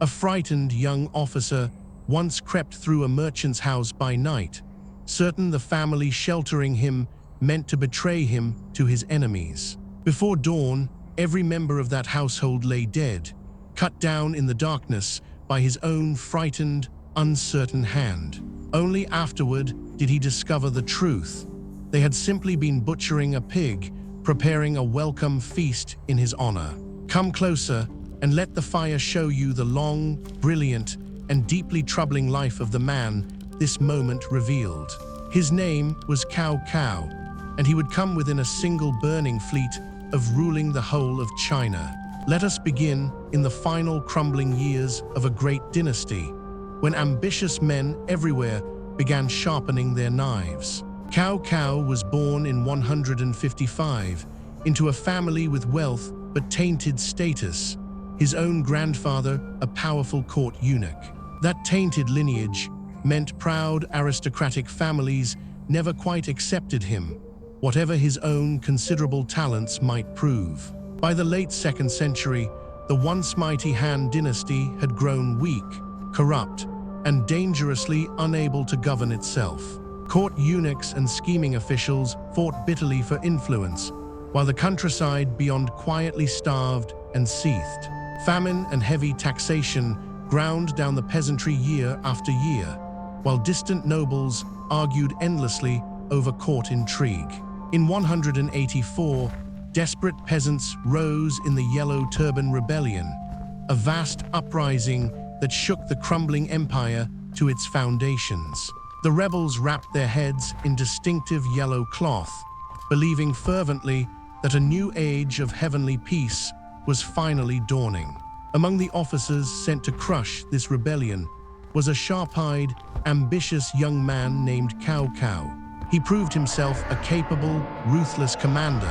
A frightened young officer once crept through a merchant's house by night, certain the family sheltering him meant to betray him to his enemies. Before dawn, every member of that household lay dead, cut down in the darkness by his own frightened, uncertain hand. Only afterward did he discover the truth. They had simply been butchering a pig, preparing a welcome feast in his honor. Come closer and let the fire show you the long, brilliant, and deeply troubling life of the man this moment revealed. His name was Cao Cao, and he would come within a single burning fleet of ruling the whole of China. Let us begin in the final crumbling years of a great dynasty, when ambitious men everywhere began sharpening their knives. Cao Cao was born in 155 into a family with wealth but tainted status, his own grandfather a powerful court eunuch. That tainted lineage meant proud aristocratic families never quite accepted him, whatever his own considerable talents might prove. By the late 2nd century, the once mighty Han dynasty had grown weak, corrupt, and dangerously unable to govern itself. Court eunuchs and scheming officials fought bitterly for influence, while the countryside beyond quietly starved and seethed. Famine and heavy taxation ground down the peasantry year after year, while distant nobles argued endlessly over court intrigue. In 184, desperate peasants rose in the Yellow Turban Rebellion, a vast uprising that shook the crumbling empire to its foundations. The rebels wrapped their heads in distinctive yellow cloth, believing fervently that a new age of heavenly peace was finally dawning. Among the officers sent to crush this rebellion was a sharp-eyed, ambitious young man named Cao Cao. He proved himself a capable, ruthless commander,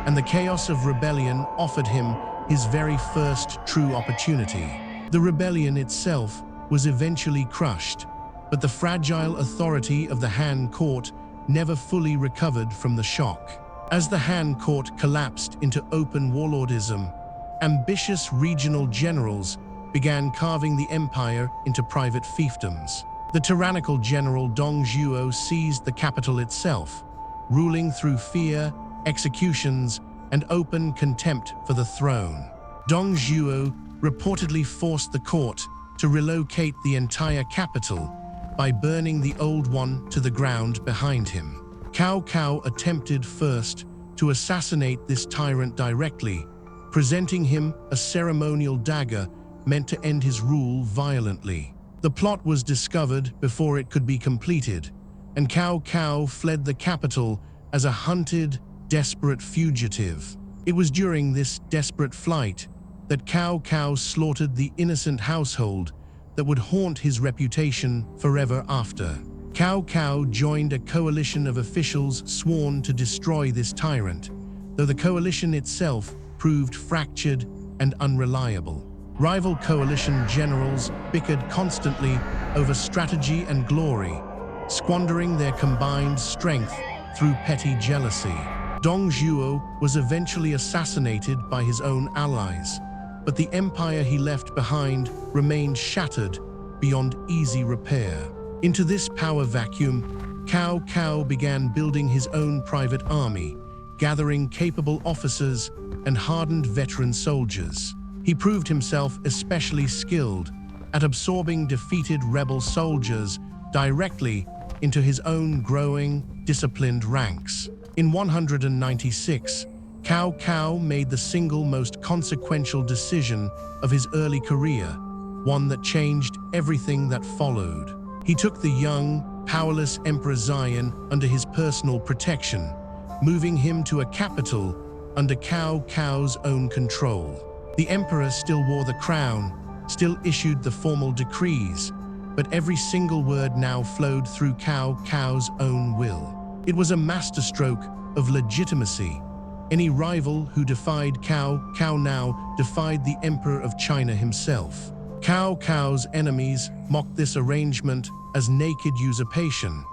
and the chaos of rebellion offered him his very first true opportunity. The rebellion itself was eventually crushed, but the fragile authority of the Han court never fully recovered from the shock. As the Han court collapsed into open warlordism, ambitious regional generals began carving the empire into private fiefdoms. The tyrannical general Dong Zhuo seized the capital itself, ruling through fear, executions, and open contempt for the throne. Dong Zhuo reportedly forced the court to relocate the entire capital by burning the old one to the ground behind him. Cao Cao attempted first to assassinate this tyrant directly, presenting him a ceremonial dagger meant to end his rule violently. The plot was discovered before it could be completed, and Cao Cao fled the capital as a hunted, desperate fugitive. It was during this desperate flight that Cao Cao slaughtered the innocent household that would haunt his reputation forever after. Cao Cao joined a coalition of officials sworn to destroy this tyrant, though the coalition itself proved fractured and unreliable. Rival coalition generals bickered constantly over strategy and glory, squandering their combined strength through petty jealousy. Dong Zhuo was eventually assassinated by his own allies, but the empire he left behind remained shattered beyond easy repair. Into this power vacuum, Cao Cao began building his own private army, gathering capable officers and hardened veteran soldiers. He proved himself especially skilled at absorbing defeated rebel soldiers directly into his own growing, disciplined ranks. In 196, Cao Cao made the single most consequential decision of his early career, one that changed everything that followed. He took the young, powerless Emperor Xian under his personal protection, moving him to a capital under Cao Cao's own control. The emperor still wore the crown, still issued the formal decrees, but every single word now flowed through Cao Cao's own will. It was a masterstroke of legitimacy. Any rival who defied Cao Cao now defied the Emperor of China himself. Cao Cao's enemies mocked this arrangement as naked usurpation,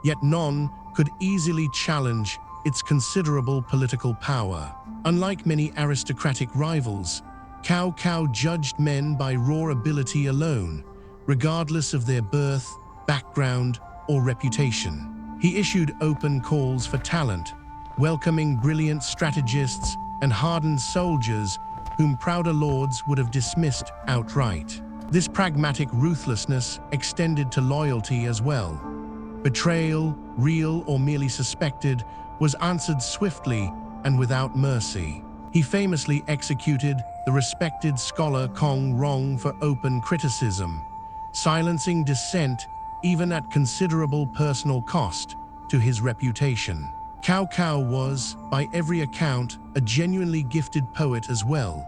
yet none could easily challenge its considerable political power. Unlike many aristocratic rivals, Cao Cao judged men by raw ability alone, regardless of their birth, background, or reputation. He issued open calls for talent, welcoming brilliant strategists and hardened soldiers whom prouder lords would have dismissed outright. This pragmatic ruthlessness extended to loyalty as well. Betrayal, real or merely suspected, was answered swiftly and without mercy. He famously executed the respected scholar Kong Rong for open criticism, silencing dissent even at considerable personal cost to his reputation. Cao Cao was, by every account, a genuinely gifted poet as well,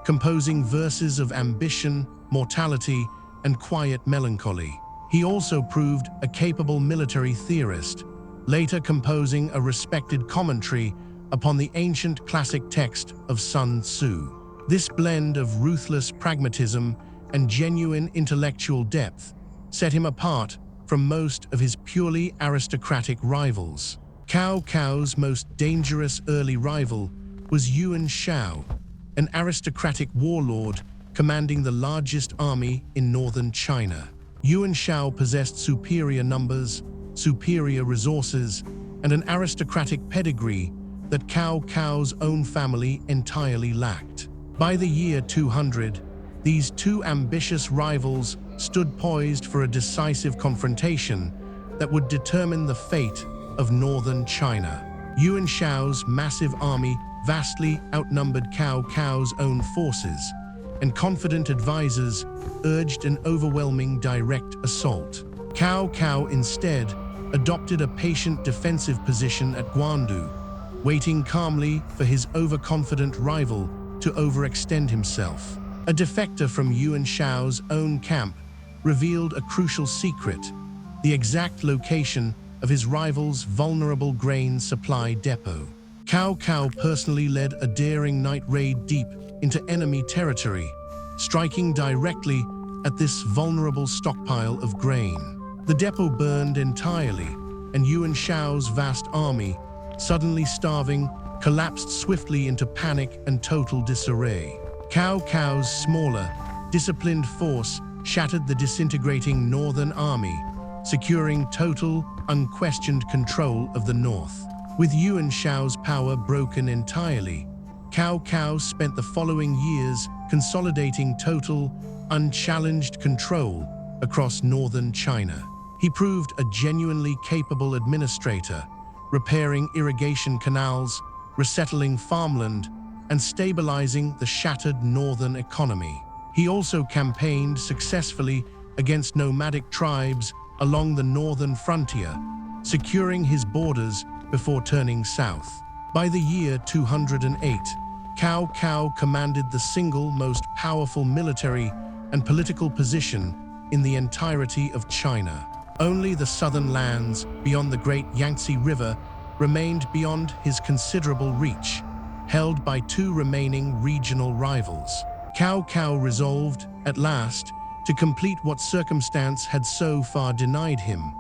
composing verses of ambition, mortality, and quiet melancholy. He also proved a capable military theorist, later composing a respected commentary upon the ancient classic text of Sun Tzu. This blend of ruthless pragmatism and genuine intellectual depth set him apart from most of his purely aristocratic rivals. Cao Cao's most dangerous early rival was Yuan Shao, an aristocratic warlord commanding the largest army in northern China. Yuan Shao possessed superior numbers, superior resources, and an aristocratic pedigree that Cao Cao's own family entirely lacked. By the year 200, these two ambitious rivals stood poised for a decisive confrontation that would determine the fate of northern China. Yuan Shao's massive army vastly outnumbered Cao Cao's own forces, and confident advisors urged an overwhelming direct assault. Cao Cao instead adopted a patient defensive position at Guandu, waiting calmly for his overconfident rival to overextend himself. A defector from Yuan Shao's own camp revealed a crucial secret: the exact location of his rival's vulnerable grain supply depot. Cao Cao personally led a daring night raid deep into enemy territory, striking directly at this vulnerable stockpile of grain. The depot burned entirely, and Yuan Shao's vast army, suddenly starving, collapsed swiftly into panic and total disarray. Cao Cao's smaller, disciplined force shattered the disintegrating northern army, securing total, unquestioned control of the north. With Yuan Shao's power broken entirely, Cao Cao spent the following years consolidating total, unchallenged control across northern China. He proved a genuinely capable administrator, repairing irrigation canals, resettling farmland, and stabilizing the shattered northern economy. He also campaigned successfully against nomadic tribes along the northern frontier, securing his borders before turning south. By the year 208, Cao Cao commanded the single most powerful military and political position in the entirety of China. Only the southern lands beyond the great Yangtze River remained beyond his considerable reach, held by two remaining regional rivals. Cao Cao resolved, at last, to complete what circumstance had so far denied him: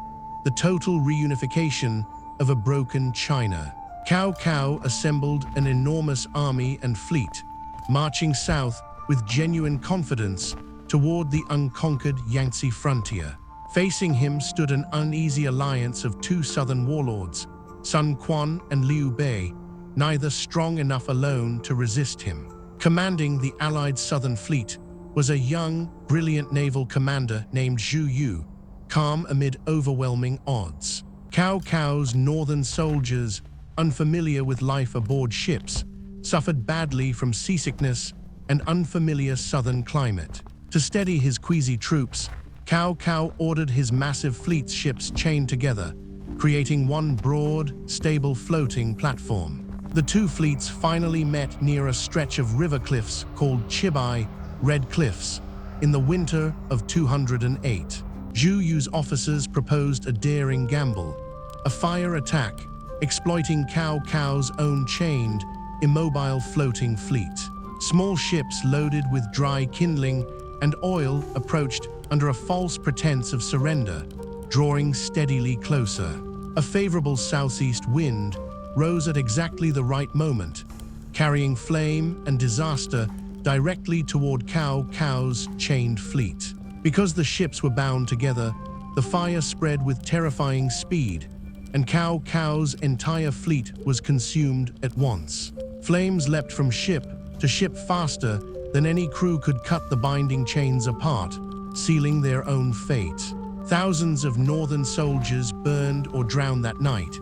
the total reunification of a broken China. Cao Cao assembled an enormous army and fleet, marching south with genuine confidence toward the unconquered Yangtze frontier. Facing him stood an uneasy alliance of two southern warlords, Sun Quan and Liu Bei, neither strong enough alone to resist him. Commanding the allied southern fleet was a young, brilliant naval commander named Zhu Yu, calm amid overwhelming odds. Cao Cao's northern soldiers, unfamiliar with life aboard ships, suffered badly from seasickness and unfamiliar southern climate. To steady his queasy troops, Cao Cao ordered his massive fleet's ships chained together, creating one broad, stable floating platform. The two fleets finally met near a stretch of river cliffs called Chibai Red Cliffs in the winter of 208. Zhu Yu's officers proposed a daring gamble, a fire attack, exploiting Cao Cao's own chained, immobile floating fleet. Small ships loaded with dry kindling and oil approached under a false pretense of surrender, drawing steadily closer. A favorable southeast wind rose at exactly the right moment, carrying flame and disaster directly toward Cao Cao's chained fleet. Because the ships were bound together, the fire spread with terrifying speed, and Cao Cao's entire fleet was consumed at once. Flames leapt from ship to ship faster than any crew could cut the binding chains apart, sealing their own fate. Thousands of northern soldiers burned or drowned that night,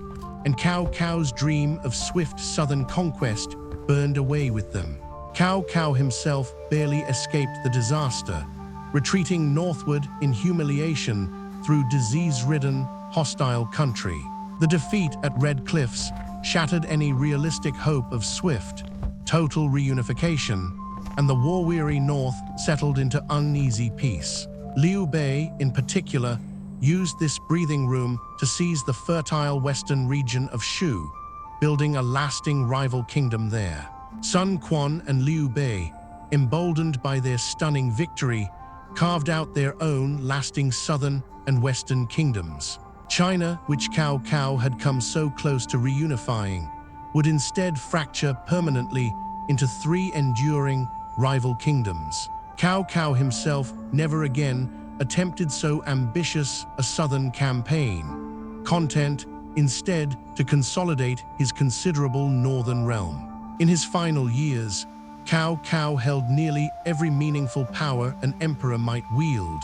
and Cao Cao's dream of swift southern conquest burned away with them. Cao Cao himself barely escaped the disaster, retreating northward in humiliation through disease-ridden, hostile country. The defeat at Red Cliffs shattered any realistic hope of swift, total reunification, and the war-weary north settled into uneasy peace. Liu Bei, in particular, used this breathing room to seize the fertile western region of Shu, building a lasting rival kingdom there. Sun Quan and Liu Bei, emboldened by their stunning victory, carved out their own lasting southern and western kingdoms. China, which Cao Cao had come so close to reunifying, would instead fracture permanently into three enduring rival kingdoms. Cao Cao himself never again attempted so ambitious a southern campaign, content instead to consolidate his considerable northern realm. In his final years, Cao Cao held nearly every meaningful power an emperor might wield,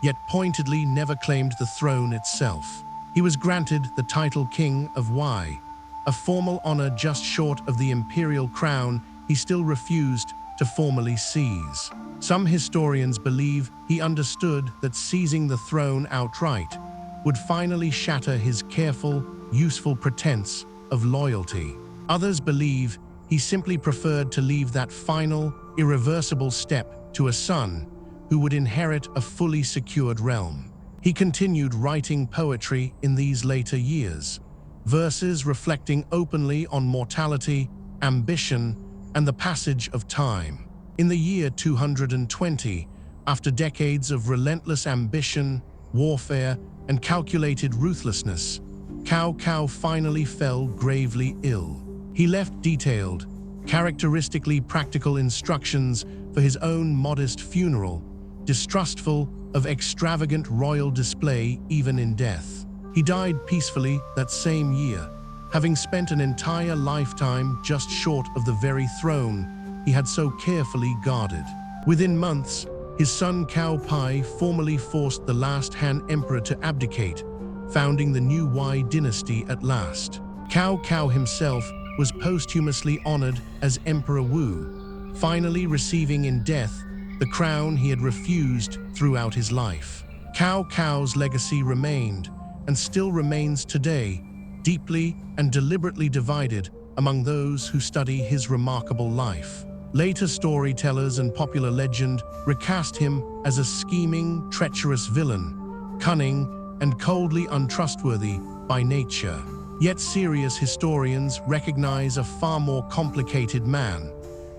yet pointedly never claimed the throne itself. He was granted the title King of Wei, a formal honor just short of the imperial crown he still refused to formally seize. Some historians believe he understood that seizing the throne outright would finally shatter his careful, useful pretense of loyalty. Others believe he simply preferred to leave that final, irreversible step to a son who would inherit a fully secured realm. He continued writing poetry in these later years, verses reflecting openly on mortality, ambition, and the passage of time. In the year 220, after decades of relentless ambition, warfare, and calculated ruthlessness, Cao Cao finally fell gravely ill. He left detailed, characteristically practical instructions for his own modest funeral, distrustful of extravagant royal display even in death. He died peacefully that same year, having spent an entire lifetime just short of the very throne he had so carefully guarded. Within months, his son Cao Pi formally forced the last Han Emperor to abdicate, founding the new Wei dynasty at last. Cao Cao himself was posthumously honored as Emperor Wu, finally receiving in death the crown he had refused throughout his life. Cao Cao's legacy remained, and still remains today, deeply and deliberately divided among those who study his remarkable life. Later storytellers and popular legend recast him as a scheming, treacherous villain, cunning and coldly untrustworthy by nature. Yet serious historians recognize a far more complicated man,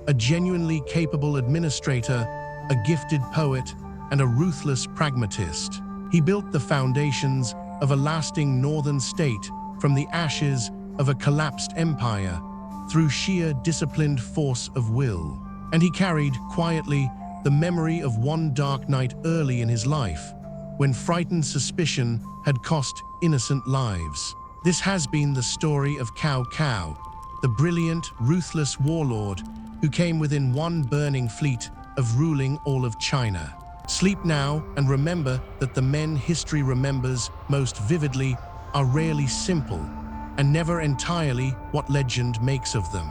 a genuinely capable administrator, a gifted poet, and a ruthless pragmatist. He built the foundations of a lasting northern state from the ashes of a collapsed empire through sheer disciplined force of will. And he carried, quietly, the memory of one dark night early in his life, when frightened suspicion had cost innocent lives. This has been the story of Cao Cao, the brilliant, ruthless warlord who came within one burning fleet of ruling all of China. Sleep now and remember that the men history remembers most vividly are rarely simple and never entirely what legend makes of them.